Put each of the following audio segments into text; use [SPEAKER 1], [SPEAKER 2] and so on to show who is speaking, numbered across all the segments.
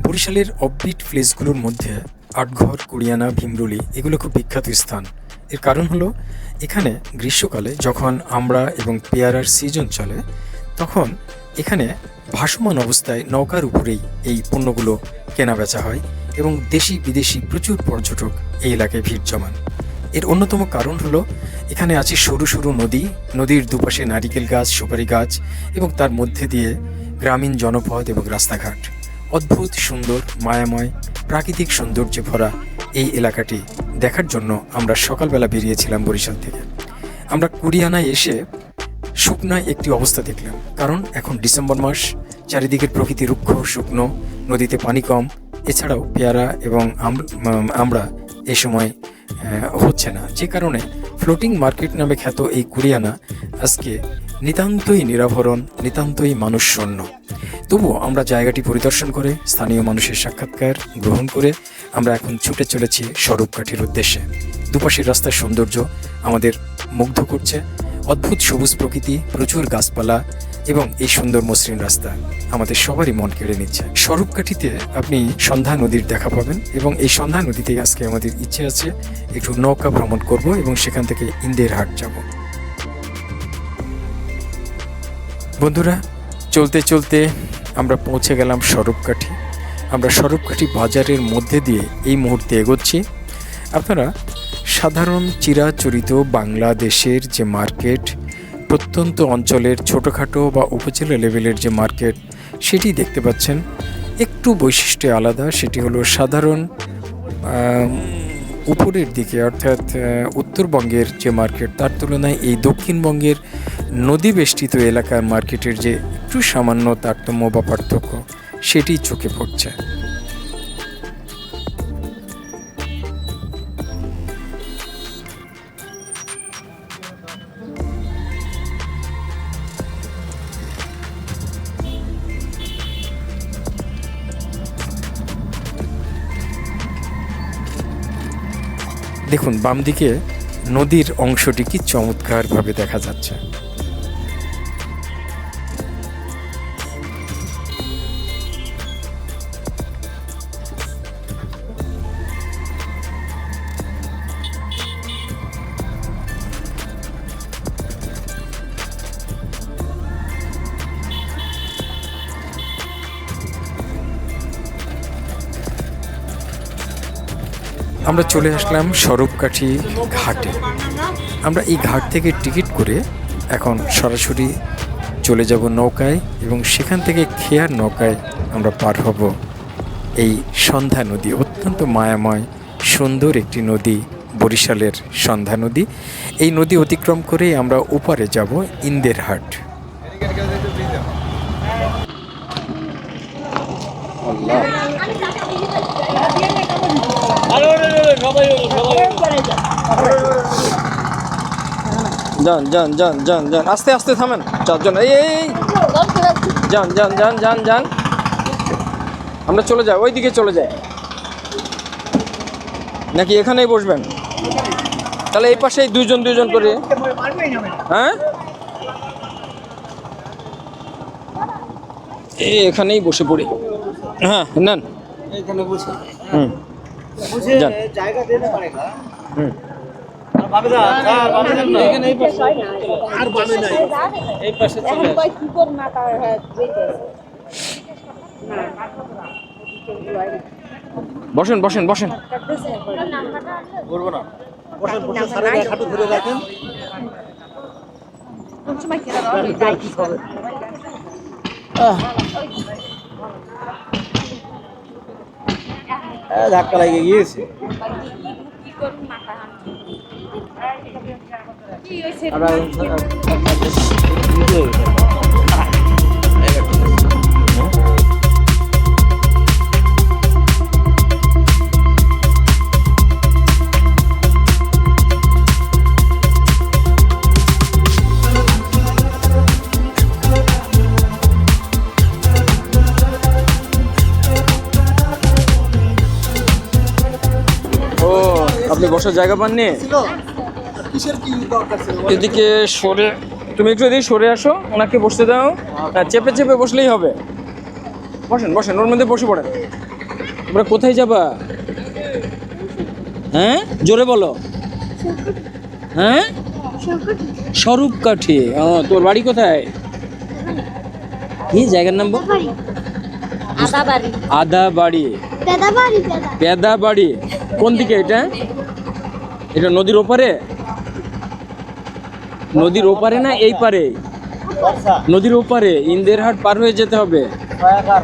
[SPEAKER 1] বরিশালের অফবিট প্লেসগুলোর মধ্যে আটঘর, কুড়িয়ানা, ভীমরুলি এগুলো খুব বিখ্যাত স্থান। এর কারণ হলো এখানে গ্রীষ্মকালে যখন আমড়া এবং পেয়ারার সিজন চলে তখন এখানে ভাসমান অবস্থায় নৌকার উপরেই এই পণ্যগুলো কেনা বেচা হয় এবং দেশি বিদেশি প্রচুর পর্যটক এই এলাকায় ভিড় জমান। এর অন্যতম কারণ হলো এখানে আছে সরু সরু নদী, নদীর দুপাশে নারিকেল গাছ, সুপারি গাছ এবং তার মধ্যে দিয়ে গ্রামীণ জনপথ এবং রাস্তাঘাট। অদ্ভুত সুন্দর, মায়াময়, প্রাকৃতিক সৌন্দর্যে ভরা এই এলাকাটি দেখার জন্য আমরা সকালবেলা বেরিয়েছিলাম বরিশাল থেকে। আমরা কুড়িয়ানায় এসে শুকনায় একটি অবস্থা দেখলাম, কারণ এখন ডিসেম্বর মাস, চারিদিকের প্রকৃতি রুক্ষ, শুকনো, নদীতে পানি কম। এছাড়াও পেয়ারা এবং আমড়া এই সময় হচ্ছে না, যে কারণে ফ্লোটিং মার্কেট নামে খ্যাত এই কুড়িয়ানা আজকে নিতান্তই নিরাভরণ, নিতান্তই মানুষ শূন্য। তবুও আমরা জায়গাটি পরিদর্শন করে স্থানীয় মানুষের সাক্ষাৎকার গ্রহণ করে আমরা এখন ছুটে চলেছি স্বরূপকাঠির উদ্দেশ্যে। দুপাশের রাস্তার সৌন্দর্য আমাদের মুগ্ধ করছে, অদ্ভুত সবুজ প্রকৃতি, প্রচুর গাছপালা এবং এই সুন্দর মসৃণ রাস্তা আমাদের সবারই মন কেড়ে নিচ্ছে। স্বরূপকাঠিতে আপনি সন্ধ্যা নদীর দেখা পাবেন এবং এই সন্ধ্যা নদীতে আজকে আমাদের ইচ্ছে আছে একটু নৌকা ভ্রমণ করব এবং সেখান থেকে ইন্দের হাট যাব। বন্ধুরা, চলতে চলতে আমরা পৌঁছে গেলাম স্বরূপকাঠি। আমরা স্বরূপকাঠি বাজারের মধ্যে দিয়ে এই মুহূর্তে এগোচ্ছি। আপনারা সাধারণ চিরাচরিত বাংলাদেশের যে মার্কেট, প্রত্যন্ত অঞ্চলের ছোটোখাটো বা উপজেলা লেভেলের যে মার্কেট সেটি দেখতে পাচ্ছেন। একটু বৈশিষ্ট্য আলাদা, সেটি হলো সাধারণ উপরের দিকে অর্থাৎ উত্তরবঙ্গের যে মার্কেট তার তুলনায় এই দক্ষিণবঙ্গের নদী বেষ্টিত এলাকার মার্কেটের যে একটু সামান্য তারতম্য বা পার্থক্য সেটি চোখে পড়ছে। দেখুন, বাম দিকে নদীর অংশটি কি চমৎকারভাবে দেখা যাচ্ছে। আমরা চলে আসলাম স্বরূপকাঠি ঘাটে। আমরা এই ঘাট থেকে টিকিট করে এখন সরাসরি চলে যাব নৌকায় এবং সেখান থেকে খেয়ার নৌকায় আমরা পার হব এই সন্ধ্যা নদী। অত্যন্ত মায়াময় সুন্দর একটি নদী, বরিশালের সন্ধ্যা নদী। এই নদী অতিক্রম করে আমরা ওপারে যাব ইন্দের হাট। যান যান যান যান যান, আস্তে আস্তে থামেন, চারজন। এই যান যান যান যান যান, আমরা চলে যাই, ওই দিকে চলে যাই নাকি এখানেই বসবেন? তাহলে এই পাশেই দুজন দুজন করে, হ্যাঁ এখানেই বসে পড়ি। হ্যাঁ নেন, এইখানে বসে। যান, জায়গা দিতে পারে না। বসেন বসেন বসেন, ধাক্কা লাগিয়ে গিয়েছে। আপনি বসার জায়গা পাননি? এদিকে সরে, তুমি একটু এদিকে সরে আসো, ওনাকে বসতে দাও। চেপে চেপে বসলেই হবে। বসেন বসেন, ওর মধ্যে বসে পড়েন।
[SPEAKER 2] তোমরা কোথায় যাবা? হ্যাঁ, জোরে বলো। হ্যাঁ, স্বরূপকাঠি। ও, তোর বাড়ি কোথায়? কি জায়গার নাম বল?
[SPEAKER 3] আদাবাড়ি।
[SPEAKER 2] আদাবাড়ি।
[SPEAKER 3] পেদাবাড়ি।
[SPEAKER 2] পেদাবাড়ি কোন দিকে এটা? এটা নদীর ওপারে? নদীর ওপারে না এই পারে? নদীর ওপারে, ইন্দেরহাট পার হয়ে যেতে হবে।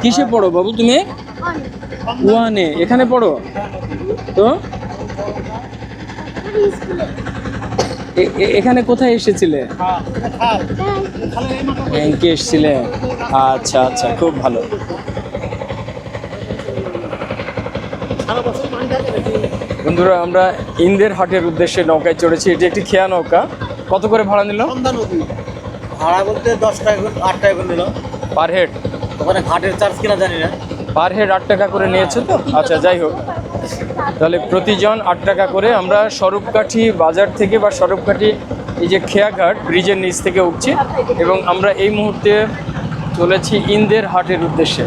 [SPEAKER 2] কিসে পড়ো বাবু তুমি? ওয়ানে। এখানে পড়ো তো? এখানে কোথায় এসেছিলে? ব্যাংকে এসেছিলে। আচ্ছা আচ্ছা, খুব ভালো। বন্ধুরা, আমরা ইন্দেরহাটের উদ্দেশ্যে নৌকায় চড়েছি। এটি একটি খেয়া নৌকা। কত করে ভাড়া নিল?
[SPEAKER 4] ভাড়া বলতে 10 টাকা 8 টাকা করে নিল
[SPEAKER 2] পার হেড।
[SPEAKER 4] ওখানে ঘাটের চার্জ কিনা জানি না।
[SPEAKER 2] পার হেড 8 টাকা করে নিয়েছে তো? আচ্ছা, যাই হোক, তাহলে প্রতিজন 8 টাকা করে। আমরা স্বরূপকাঠি বাজার থেকে বা স্বরূপকাঠি এই যে খেয়াঘাট ব্রিজের নিচ থেকে উঠছি এবং আমরা এই মুহূর্তে চলেছি ইন্দেরহাটের উদ্দেশ্যে।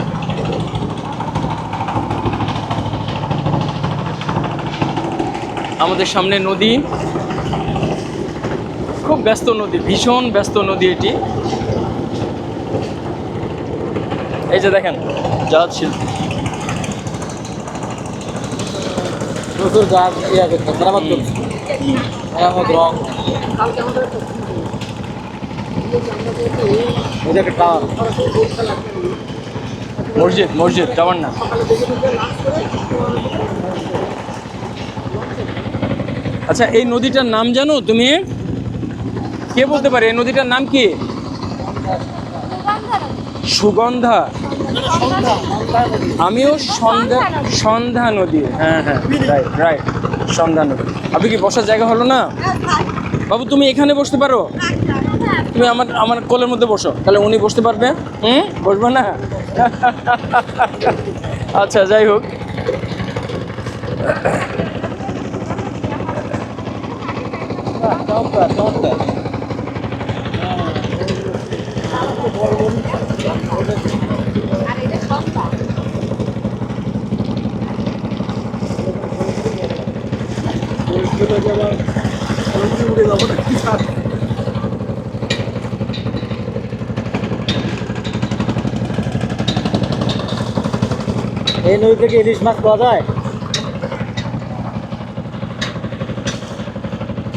[SPEAKER 2] আমাদের সামনে নদী, খুব ব্যস্ত নদী, ভীষণ ব্যস্ত নদী এটি। এই যে দেখেন জাহাজ শিল্প।
[SPEAKER 4] প্রচুর গাছ ইয়া করতে মেরামত করছে, মেরামত রং। এটা একটা টাওয়ার,
[SPEAKER 2] মসজিদ, মসজিদ টাওয়ার না। আচ্ছা, এই নদীটার নাম জানো তুমি? কে বলতে পারে এই নদীটার নাম কি? সুগন্ধা। আমিও সন্ধ্যা নদী। হ্যাঁ হ্যাঁ, রাইট রাইট, সন্ধ্যা নদী। আপনি কি বসার জায়গা হলো না বাবু? তুমি এখানে বসতে পারো? তুমি আমার কোলের মধ্যে বসো, তাহলে উনি বসতে পারবে। বসবে না? আচ্ছা, যাই হোক,
[SPEAKER 4] এই নদী থেকে ইলিশ মাছ পাওয়া যায়।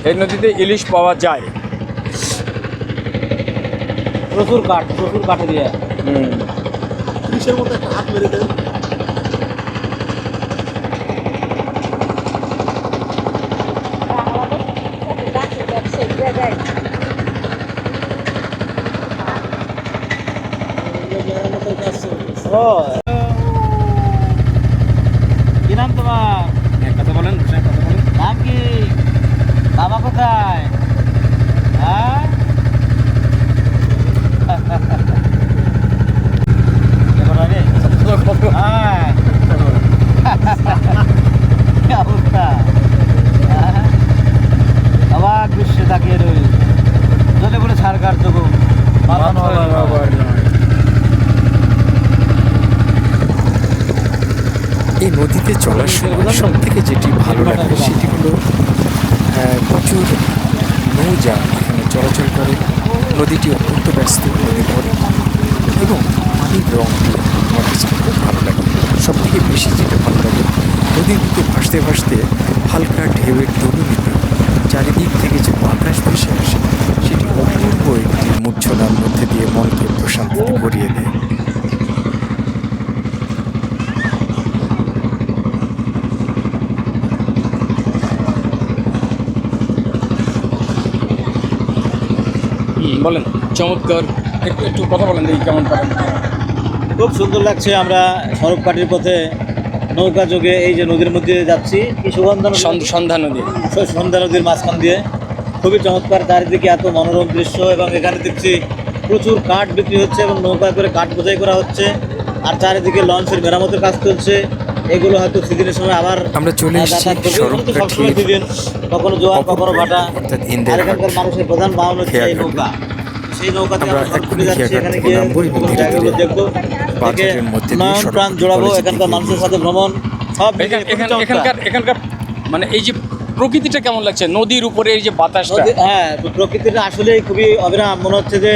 [SPEAKER 2] এই নদীতে ইলিশ পাওয়া যায়।
[SPEAKER 4] প্রচুর কাঠ দিয়ে।
[SPEAKER 5] ইলিশের মতো একটা হাত মেরে দেন।
[SPEAKER 4] ও, কি নাম তোমার?
[SPEAKER 2] কথা বলেন, কথা বলেন।
[SPEAKER 4] নাম কি? বাবা কোথায়? হ্যাঁ, কি অবস্থা? অবাক দৃশ্যে তাকিয়ে রইল। জলে বলে সার কাটতো।
[SPEAKER 1] এই নদীতে চলার সময় সব থেকে যেটি ভালো লাগে সেটি হলো প্রচুর নৌযা এখানে চলাচল করে। নদীটি অত্যন্ত ব্যস্ত, নদী ভরে এবং পানির রং আমার কাছে খুব ভালো লাগে। সব থেকে বেশি যেটা ভালো লাগে, নদীর বুকে ভাসতে ভাসতে হালকা ঢেউয়ের দোলনিতে চারিদিক থেকে যে বাতাস ভেসে আসে, সেটি অপূর্ব একটি মূর্ছনার মধ্যে দিয়ে মনকে প্রশান্তিতে ভরিয়ে দেয়।
[SPEAKER 2] বলেন, চমৎকার। একটু কথা বলেন দেখি কেমন পারেন।
[SPEAKER 4] খুব সুন্দর লাগছে। আমরা স্বরূপকাঠির পথে নৌকা যোগে এই যে নদীর মধ্যে যাচ্ছি, কি
[SPEAKER 2] সন্ধ্যা নদী,
[SPEAKER 4] সন্ধ্যা নদীর মাঝখান দিয়ে। খুবই চমৎকার, চারিদিকে এত মনোরম দৃশ্য এবং এখানে দেখছি প্রচুর কাঠ বিক্রি হচ্ছে এবং নৌকা করে কাঠ বোঝাই করা হচ্ছে। আর চারিদিকে লঞ্চের মেরামতের কাজ চলছে। এগুলো হয়তো সিজনের সময় আবার
[SPEAKER 1] আমরা চলে এসেছি
[SPEAKER 4] সবসময় সিজন, কখনো জোয়ার কখনো ভাটা। আর এখানকার মানুষের প্রধান বাহন হচ্ছে এই নৌকা। সেই নৌকাতে
[SPEAKER 1] আমরা
[SPEAKER 4] আমরা
[SPEAKER 1] এক্ষুনি
[SPEAKER 4] ঘুরে যাচ্ছি,
[SPEAKER 1] খেয়াঘাট
[SPEAKER 4] এখানে
[SPEAKER 1] থেকে
[SPEAKER 4] গিয়ে
[SPEAKER 1] নামবো এবং
[SPEAKER 4] বিভিন্ন
[SPEAKER 1] ধীরে
[SPEAKER 4] জায়গাগুলো
[SPEAKER 1] ধীরে
[SPEAKER 4] দেখবো,
[SPEAKER 1] বাজারের মধ্যে দিয়ে
[SPEAKER 4] নয়ন প্রাণ
[SPEAKER 1] সড়কপথে
[SPEAKER 4] জোড়াবো,
[SPEAKER 1] কলেজের
[SPEAKER 4] এখানকার
[SPEAKER 1] দিকে
[SPEAKER 4] মানুষের
[SPEAKER 1] এগিয়ে
[SPEAKER 4] সাথে ভ্রমণ সব মিলিয়ে খুবই চমৎকার।
[SPEAKER 2] এখানকার মানে এই যে প্রকৃতিটা কেমন লাগছে, নদীর উপরে এই যে বাতাসটা?
[SPEAKER 4] হ্যাঁ, প্রকৃতিটা আসলেই খুবই অবিরাম, মনে হচ্ছে যে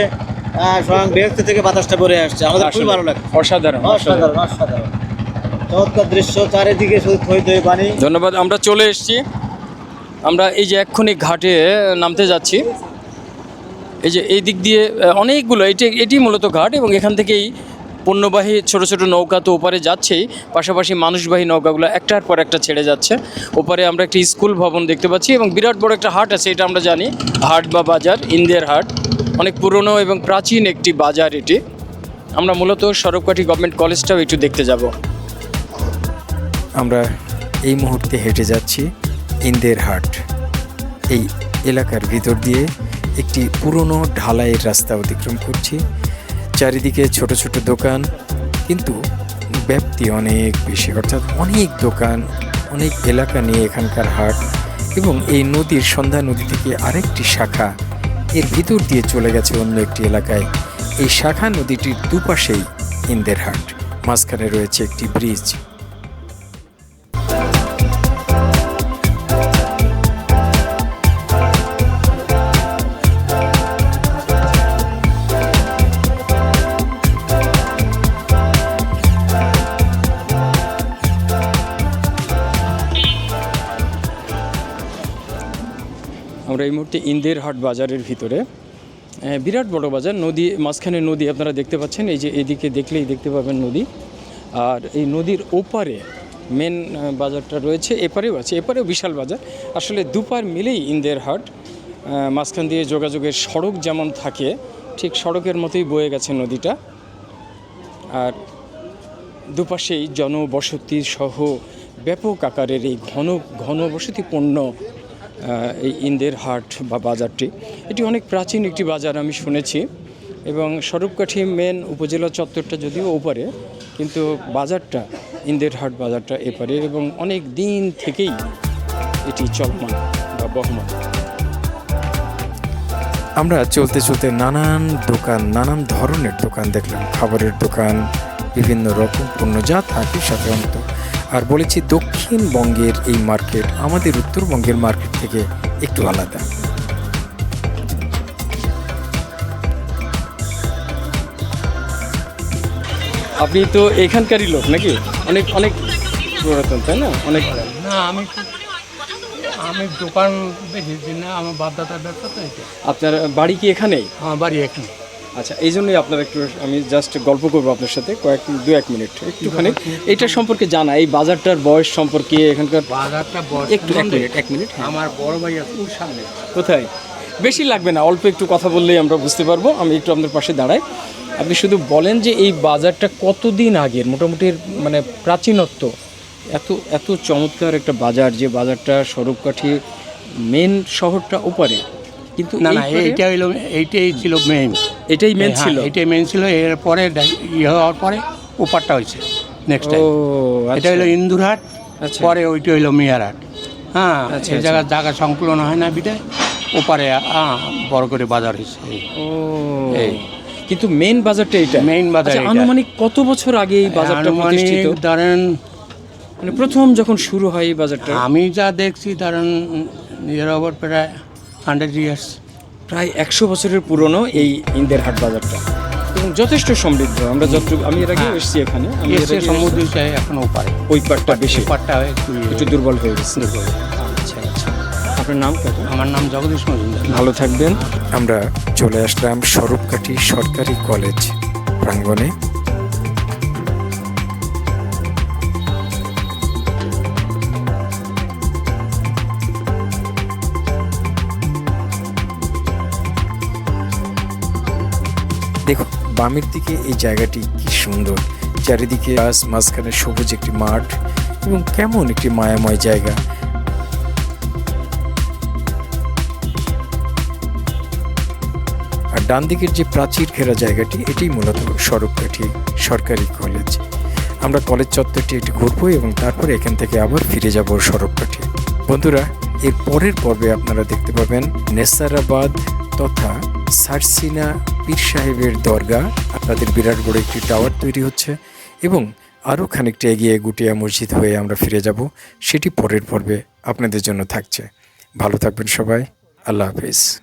[SPEAKER 4] স্বয়ং বেহেশত থেকে বাতাসটা বেরিয়ে আসছে, আমাদের খুবই
[SPEAKER 2] আসলে
[SPEAKER 4] ভালো লাগছে।
[SPEAKER 2] অসাধারণ অসাধারণ।
[SPEAKER 4] অসাধারণ অসাধারণ চমৎকার দৃশ্য, চারিদিকে শুধু থই থই পানি।
[SPEAKER 2] ধন্যবাদ। আমরা চলে এসেছি, আমরা এই যে এক্ষুনি ঘাটে নামতে যাচ্ছি। এই যে এই দিক দিয়ে অনেকগুলো এটি মূলত ঘাট, এবং এখান থেকেই পণ্যবাহী ছোট ছোট নৌকা তো ওপারে যাচ্ছেই, পাশাপাশি মানুষবাহী নৌকাগুলো একটার পর একটা ছেড়ে যাচ্ছে। ওপারে আমরা একটি স্কুল ভবন দেখতে পাচ্ছি এবং বিরাট বড় একটা হাট আছে, এটা আমরা জানি, হাট বা বাজার, ইন্দিয়ার হাট। অনেক পুরনো এবং প্রাচীন একটি বাজার এটি। আমরা মূলত সরবকাঠি গভর্নমেন্ট কলেজটাও একটু দেখতে যাব।
[SPEAKER 1] আমরা এই মুহূর্তে হেঁটে যাচ্ছি ইন্দের হাট। এই এলাকার ভিতর দিয়ে একটি পুরনো ঢালাইয়ের রাস্তা অতিক্রম করছি। চারিদিকে ছোট ছোট দোকান, কিন্তু ব্যাপ্তি অনেক বেশি, অর্থাৎ অনেক দোকান, অনেক এলাকা নিয়ে এখানকার হাট। এবং এই নদীর সন্ধ্যা নদী থেকে আরেকটি শাখা এর ভিতর দিয়ে চলে গেছে অন্য একটি এলাকায়। এই শাখা নদীটির দুপাশেই ইন্দের হাট, মাঝখানে রয়েছে একটি ব্রিজ।
[SPEAKER 2] আমরা এই মুহূর্তে ইন্দের হাট বাজারের ভিতরে, বিরাট বড় বাজার, নদী মাঝখানে নদী আপনারা দেখতে পাচ্ছেন। এই যে এদিকে দেখলেই দেখতে পাবেন নদী, আর এই নদীর ওপারে মেন বাজারটা রয়েছে, এপারেও আছে, এপারেও বিশাল বাজার। আসলে দুপার মিলেই ইন্দের হাট। মাঝখান দিয়ে যোগাযোগের সড়ক যেমন থাকে, ঠিক সড়কের মতোই বয়ে গেছে নদীটা, আর দুপাশেই জনবসতি সহ ব্যাপক আকারের এই ঘনবসতিপূর্ণ এই ইন্দের হাট বা বাজারটি। এটি অনেক প্রাচীন একটি বাজার আমি শুনেছি, এবং সরবকাঠি মেন উপজেলা চত্বরটা যদিও ওপারে, কিন্তু বাজারটা, ইন্দের হাট বাজারটা এপারে, এবং অনেক দিন থেকেই এটি চলমান বা বহমান।
[SPEAKER 1] আমরা চলতে চলতে নানান দোকান, নানান ধরনের দোকান দেখলাম, খাবারের দোকান, বিভিন্ন রকম পণ্য যা থাকে সাধারণত। আর বলেছি দক্ষিণবঙ্গের এই মার্কেট আমাদের উত্তরবঙ্গের মার্কেট থেকে একটু আলাদা।
[SPEAKER 2] আপনি তো এখানকারই লোক নাকি? অনেক অনেক পুরাতন, তাই না? অনেক।
[SPEAKER 6] না, আমি দোকান বেশি না, আমার বাপ দাদার ব্যবসা তো এটা।
[SPEAKER 2] আপনার বাড়ি কি এখানেই?
[SPEAKER 6] আমার বাড়ি এখানে।
[SPEAKER 2] আচ্ছা, এই জন্যই আপনার একটু আমি জাস্ট গল্প করবো আপনার সাথে দু এক মিনিট একটুখানি এইটার সম্পর্কে জানা, এই বাজারটার বয়স সম্পর্কে, এখানকার
[SPEAKER 6] বাজারটা
[SPEAKER 2] একটু এক মিনিট।
[SPEAKER 6] আমার বড় ভাই আছে ওর সামনে।
[SPEAKER 2] কোথায়? বেশি লাগবে না, অল্প একটু কথা বললেই আমরা বুঝতে পারবো। আমি একটু আপনার পাশে দাঁড়াই, আপনি শুধু বলেন যে এই বাজারটা কতদিন আগের, মোটামুটি মানে প্রাচীনত্ব, এত চমৎকার একটা বাজার, যে বাজারটা সরবকাঠি মেন শহরটা ওপারে, কিন্তু
[SPEAKER 6] না, এইটাই ছিল মেইন।
[SPEAKER 2] এটাই মেন ছিল?
[SPEAKER 6] এটাই মেইন ছিল। এরপরে ইয়ে হওয়ার পরে ওপারটা হয়েছে নেক্সট টাইম। এটা হলো ইন্দুরহাট, পরে ওইটা হইলো মিয়ারহাট। হ্যাঁ, এই জায়গা সংকুলন হয় না বিদায় ওপারে বড় করে বাজার হয়েছে।
[SPEAKER 2] কিন্তু মেইন বাজারটা এটা?
[SPEAKER 6] মেইন বাজার।
[SPEAKER 2] আনুমানিক কত বছর আগে এই বাজারটা প্রতিষ্ঠিত?
[SPEAKER 6] ধরেন
[SPEAKER 2] মানে প্রথম যখন শুরু হয় এই বাজারটা,
[SPEAKER 6] আমি যা দেখছি ধরেন নিজের ওপর প্রায় 100 ইয়ার্স,
[SPEAKER 2] প্রায় 100 বছরের পুরনো এই ইন্দের হাট বাজারটা, এবং যথেষ্ট সমৃদ্ধ। আমরা যতটুকু, আমি এর আগে এসেছি এখানে, আমি
[SPEAKER 6] এসে সমুদ্র চাই এখন ওপারে,
[SPEAKER 2] ওই পাটটা বেশি,
[SPEAKER 6] পাটটা
[SPEAKER 2] একটু দুর্বল হয়ে গেছে। আচ্ছা আচ্ছা, আপনার নাম কত?
[SPEAKER 6] আমার নাম জগদীশ মজুমদার।
[SPEAKER 2] ভালো থাকবেন।
[SPEAKER 1] আমরা চলে আসলাম সরবকাঠি সরকারি কলেজ প্রাঙ্গণে। দেখুন বামের দিকে এই জায়গাটি কি সুন্দর, চারিদিকে গাছ, মাঝখানে সবুজ একটি মাঠ, এবং কেমন একটি মায়াময় জায়গা। আর ডান দিকের যে প্রাচীর ঘেরা জায়গাটি, এটি মূলত সরবকাঠি সরকারি কলেজ। আমরা কলেজ চত্বরটি একটু ঘুরবো এবং তারপরে এখান থেকে আবার ফিরে যাব সরবকাঠি। বন্ধুরা, এর পরের পর্বে আপনারা দেখতে পাবেন নেসারাবাদ তথা সারসিনা পীর সাহেবের দরগা, তাদের বিরাট বড় একটি টাওয়ার তৈরি হচ্ছে এবং আরও খানিকটা এগিয়ে গুটিয়া মসজিদ হয়ে আমরা ফিরে যাব। সেটি পরের পর্বে আপনাদের জন্য থাকছে। ভালো থাকবেন সবাই। আল্লাহ হাফেজ।